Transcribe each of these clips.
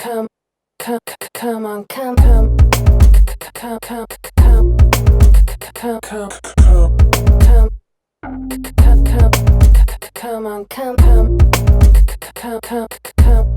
come, come, come on, come, come, come, come, come, come, come, come, come on, come, come, come, come.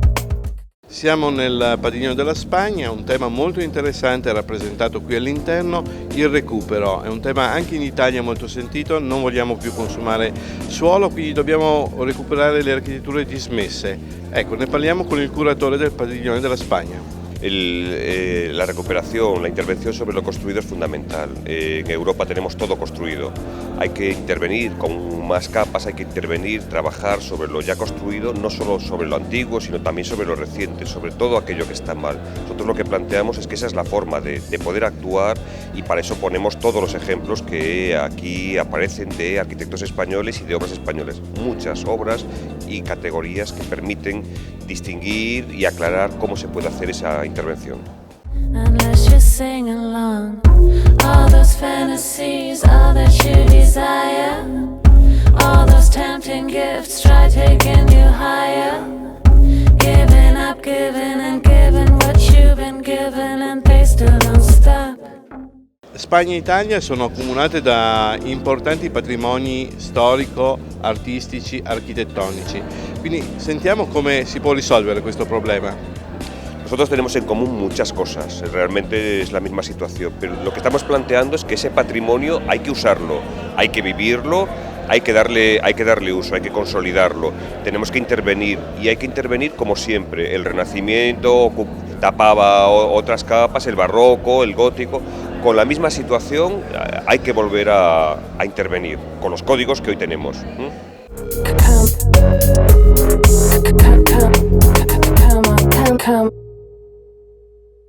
Siamo nel Padiglione della Spagna, un tema molto interessante rappresentato qui all'interno, il recupero. È un tema anche in Italia molto sentito, non vogliamo più consumare suolo, quindi dobbiamo recuperare le architetture dismesse. Ecco, ne parliamo con il curatore del Padiglione della Spagna. La recuperación, la intervención sobre lo construido es fundamental. En Europa tenemos todo construido. Hay que intervenir con más capas, hay que intervenir, trabajar sobre lo ya construido, no solo sobre lo antiguo, sino también sobre lo reciente, sobre todo aquello que está mal. Nosotros lo que planteamos es que esa es la forma de poder actuar, y para eso ponemos todos los ejemplos que aquí aparecen de arquitectos españoles y de obras españoles. Muchas obras y categorías que permiten distinguir y aclarar cómo se puede hacer esa intervención. Unless you sing along, all those fantasies, all that you desire, all those tempting gifts try taking you higher, giving up, giving and giving what you've been given, and they still don't stop. Spagna e Italia sono accomunate da importanti patrimoni storico, artistici, architettonici. Quindi sentiamo come si può risolvere questo problema. Nosotros tenemos en común muchas cosas, realmente es la misma situación, pero lo que estamos planteando es que ese patrimonio hay que usarlo, hay que vivirlo, hay que darle uso, hay que consolidarlo, tenemos que intervenir, y hay que intervenir como siempre. El Renacimiento tapaba otras capas, el Barroco, el Gótico. Con la misma situación hay que volver a intervenir, con los códigos que hoy tenemos. Come.